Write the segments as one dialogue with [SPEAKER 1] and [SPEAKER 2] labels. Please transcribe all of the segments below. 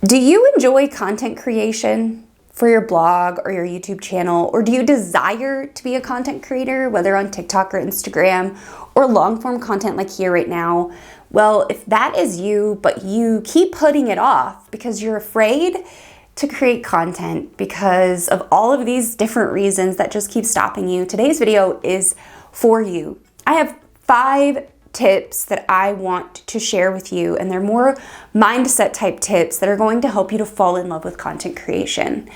[SPEAKER 1] Do you enjoy content creation for your blog or your YouTube channel? Or do you desire to be a content creator, whether on TikTok or Instagram or long form content like here right now? Well, if that is you, but you keep putting it off because you're afraid to create content because of all of these different reasons that just keep stopping you, today's video is for you. I have 5 tips that I want to share with you, and they're more mindset type tips that are going to help you to fall in love with content creation.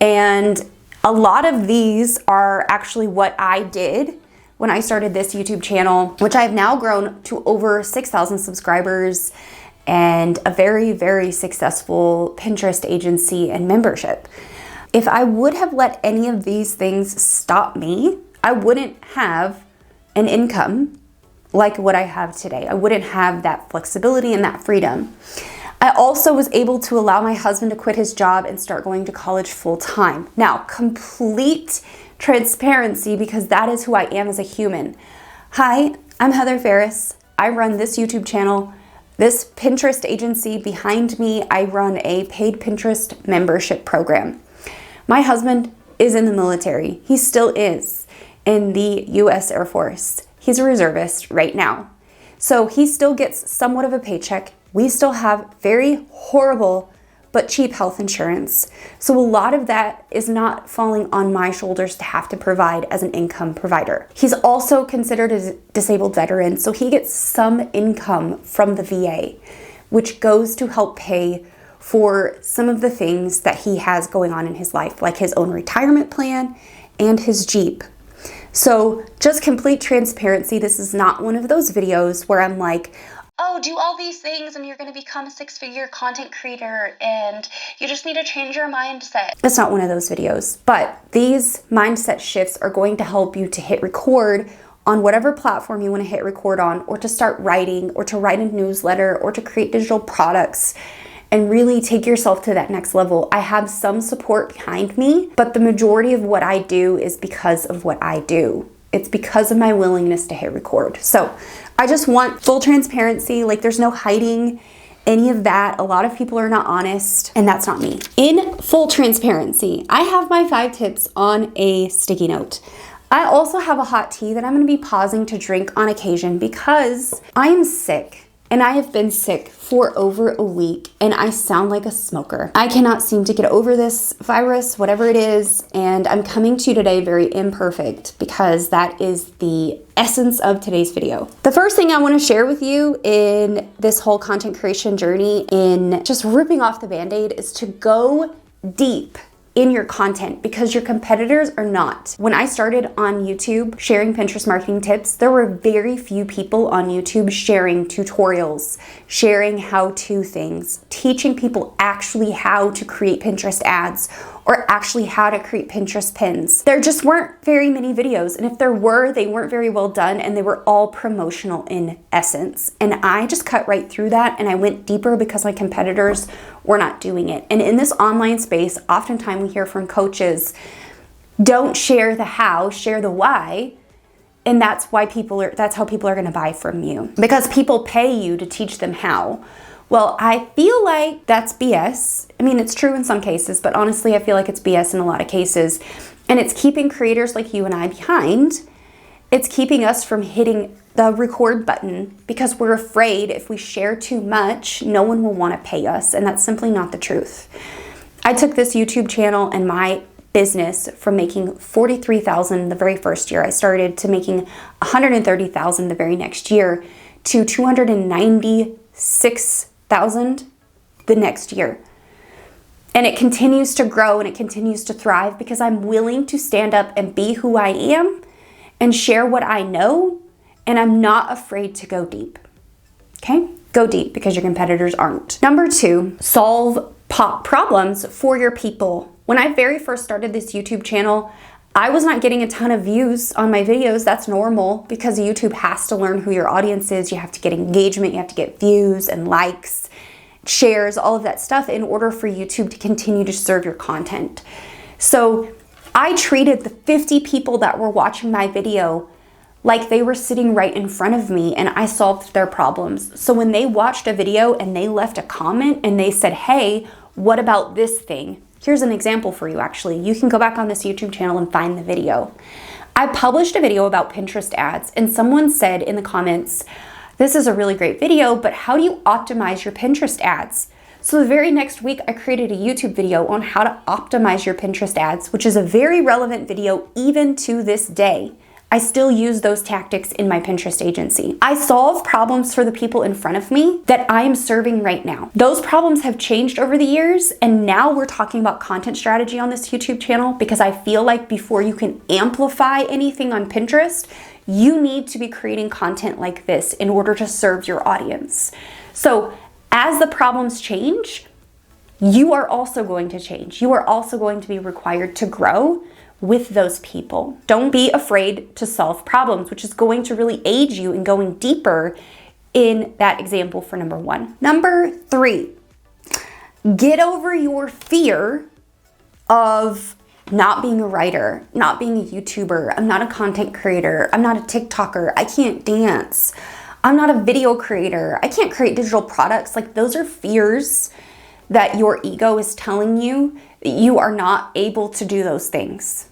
[SPEAKER 1] And a lot of these are actually what I did when I started this YouTube channel, which I have now grown to over 6,000 subscribers and a very, very successful Pinterest agency and membership. If I would have let any of these things stop me, I wouldn't have an income like what I have today. I wouldn't have that flexibility and that freedom. I also was able to allow my husband to quit his job and start going to college full time. Now, complete transparency, because that is who I am as a human. Hi, I'm Heather Farris. I run this YouTube channel, this Pinterest agency behind me. I run a paid Pinterest membership program. My husband is in the military. He still is in the US Air Force. He's a reservist right now. So he still gets somewhat of a paycheck. We still have very horrible but cheap health insurance. So a lot of that is not falling on my shoulders to have to provide as an income provider. He's also considered a disabled veteran, so he gets some income from the VA, which goes to help pay for some of the things that he has going on in his life, like his own retirement plan and his Jeep. So just complete transparency, this is not one of those videos where I'm like, oh, do all these things and you're going to become a 6-figure content creator and you just need to change your mindset. It's not one of those videos, but these mindset shifts are going to help you to hit record on whatever platform you want to hit record on, or to start writing, or to write a newsletter, or to create digital products and really take yourself to that next level. I have some support behind me, but the majority of what I do is because of what I do. It's because of my willingness to hit record. So I just want full transparency. Like, there's no hiding any of that. A lot of people are not honest, and that's not me. In full transparency, I have my 5 tips on a sticky note. I also have a hot tea that I'm gonna be pausing to drink on occasion because I am sick. And I have been sick for over a week, and I sound like a smoker. I cannot seem to get over this virus, whatever it is, and I'm coming to you today very imperfect because that is the essence of today's video. The first thing I want to share with you in this whole content creation journey, in just ripping off the band-aid, is to go deep in your content, because your competitors are not. When I started on YouTube sharing Pinterest marketing tips, there were very few people on YouTube sharing tutorials, sharing how-to things, teaching people actually how to create Pinterest ads or actually how to create Pinterest pins. There just weren't very many videos, and if there were, they weren't very well done, and they were all promotional in essence. And I just cut right through that, and I went deeper because my competitors were not doing it. And in this online space, oftentimes we hear from coaches, don't share the how, share the why. And that's how people are gonna buy from you, because people pay you to teach them how. Well, I feel like that's BS. I mean, it's true in some cases, but honestly, I feel like it's BS in a lot of cases. And it's keeping creators like you and I behind. It's keeping us from hitting the record button because we're afraid if we share too much, no one will want to pay us. And that's simply not the truth. I took this YouTube channel and my business from making $43,000 the very first year I started to making $130,000 the very next year to $296,000 the next year. And it continues to grow and it continues to thrive because I'm willing to stand up and be who I am and share what I know, and I'm not afraid to go deep. Okay? Go deep because your competitors aren't. Number 2, solve problems for your people. When I very first started this YouTube channel, I was not getting a ton of views on my videos. That's normal because YouTube has to learn who your audience is. You have to get engagement, you have to get views and likes, shares, all of that stuff in order for YouTube to continue to serve your content. So I treated the 50 people that were watching my video like they were sitting right in front of me, and I solved their problems. So when they watched a video and they left a comment and they said, hey, what about this thing? Here's an example for you, actually. You can go back on this YouTube channel and find the video. I published a video about Pinterest ads, and someone said in the comments, this is a really great video, but how do you optimize your Pinterest ads? So the very next week, I created a YouTube video on how to optimize your Pinterest ads, which is a very relevant video even to this day. I still use those tactics in my Pinterest agency. I solve problems for the people in front of me that I am serving right now. Those problems have changed over the years, and now we're talking about content strategy on this YouTube channel because I feel like before you can amplify anything on Pinterest, you need to be creating content like this in order to serve your audience. So as the problems change, you are also going to change. You are also going to be required to grow with those people. Don't be afraid to solve problems, which is going to really aid you in going deeper in that example for number 1. Number 3, get over your fear of not being a writer, not being a YouTuber. I'm not a content creator. I'm not a TikToker. I can't dance. I'm not a video creator. I can't create digital products. Like, those are fears that your ego is telling you that you are not able to do those things.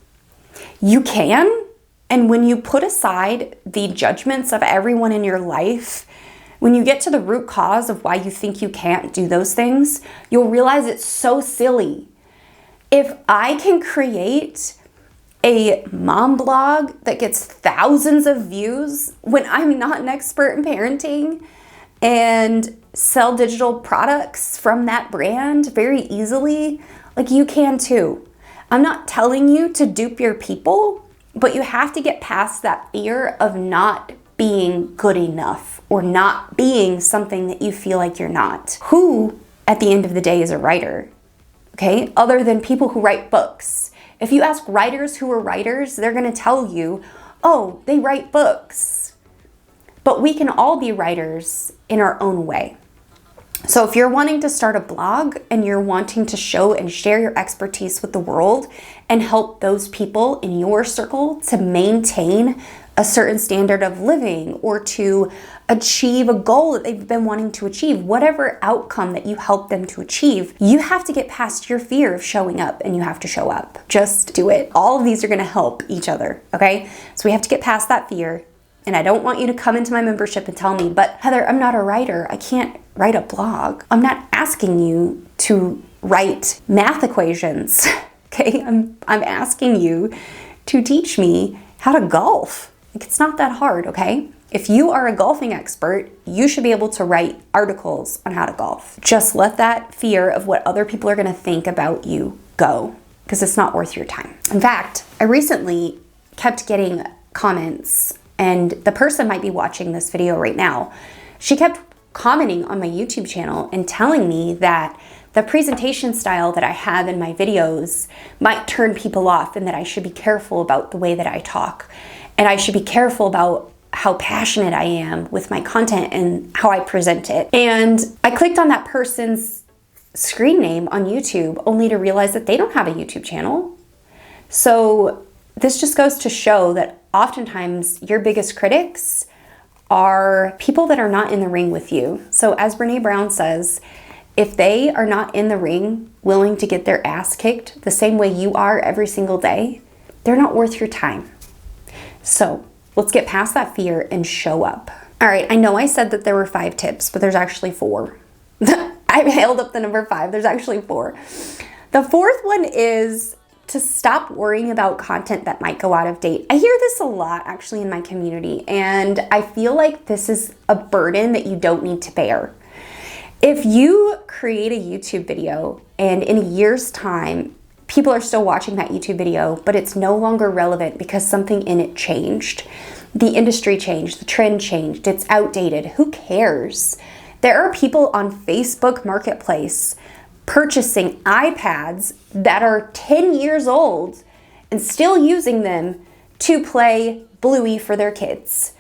[SPEAKER 1] You can, and when you put aside the judgments of everyone in your life, when you get to the root cause of why you think you can't do those things, you'll realize it's so silly. If I can create a mom blog that gets thousands of views when I'm not an expert in parenting and sell digital products from that brand very easily, like, you can too. I'm not telling you to dupe your people, but you have to get past that fear of not being good enough or not being something that you feel like you're not. Who, at the end of the day, is a writer? Okay, other than people who write books. If you ask writers who are writers, they're gonna tell you, oh, they write books. But we can all be writers in our own way. So if you're wanting to start a blog and you're wanting to show and share your expertise with the world and help those people in your circle to maintain a certain standard of living or to achieve a goal that they've been wanting to achieve, whatever outcome that you help them to achieve, you have to get past your fear of showing up, and you have to show up. Just do it. All of these are gonna help each other, okay? So we have to get past that fear. And I don't want you to come into my membership and tell me, but Heather, I'm not a writer. I can't write a blog. I'm not asking you to write math equations, okay? I'm asking you to teach me how to golf. Like, it's not that hard, okay? If you are a golfing expert, you should be able to write articles on how to golf. Just let that fear of what other people are gonna think about you go, because it's not worth your time. In fact, I recently kept getting comments, and the person might be watching this video right now. She kept commenting on my YouTube channel and telling me that the presentation style that I have in my videos might turn people off, and that I should be careful about the way that I talk. And I should be careful about how passionate I am with my content and how I present it. And I clicked on that person's screen name on YouTube only to realize that they don't have a YouTube channel. So this just goes to show that oftentimes your biggest critics are people that are not in the ring with you. So as Brene Brown says, if they are not in the ring willing to get their ass kicked the same way you are every single day, they're not worth your time. So let's get past that fear and show up. All right, I know I said that there were 5 tips, but there's actually 4. I held up the number 5. There's actually 4. The 4th one is to stop worrying about content that might go out of date. I hear this a lot actually in my community, and I feel like this is a burden that you don't need to bear. If you create a YouTube video and in a year's time, people are still watching that YouTube video, but it's no longer relevant because something in it changed. The industry changed, the trend changed, it's outdated. Who cares? There are people on Facebook Marketplace purchasing iPads that are 10 years old and still using them to play Bluey for their kids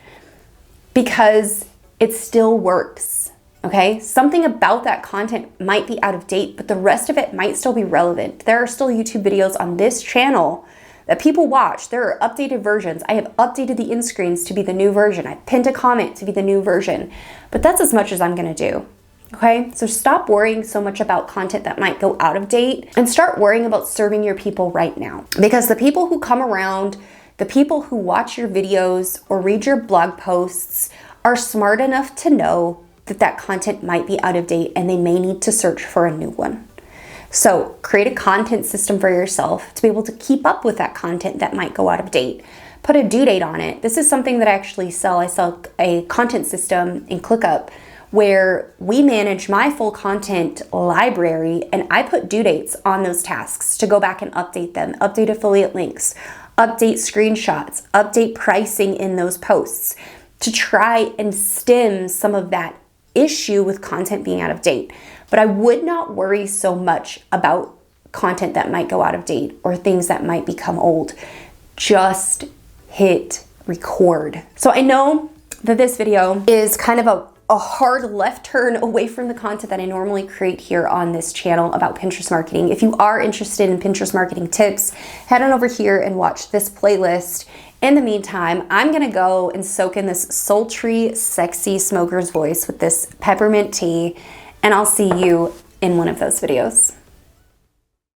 [SPEAKER 1] because it still works, okay? Something about that content might be out of date, but the rest of it might still be relevant. There are still YouTube videos on this channel that people watch. There are updated versions. I have updated the end screens to be the new version. I pinned a comment to be the new version, but that's as much as I'm gonna do. Okay, so stop worrying so much about content that might go out of date and start worrying about serving your people right now. Because the people who come around, the people who watch your videos or read your blog posts are smart enough to know that that content might be out of date and they may need to search for a new one. So create a content system for yourself to be able to keep up with that content that might go out of date. Put a due date on it. This is something that I actually sell. I sell a content system in ClickUp where we manage my full content library, and I put due dates on those tasks to go back and update them, update affiliate links, update screenshots, update pricing in those posts to try and stem some of that issue with content being out of date. But I would not worry so much about content that might go out of date or things that might become old. Just hit record. So I know that this video is kind of a hard left turn away from the content that I normally create here on this channel about Pinterest marketing. If you are interested in Pinterest marketing tips, head on over here and watch this playlist. In the meantime, I'm gonna go and soak in this sultry, sexy smoker's voice with this peppermint tea, and I'll see you in one of those videos.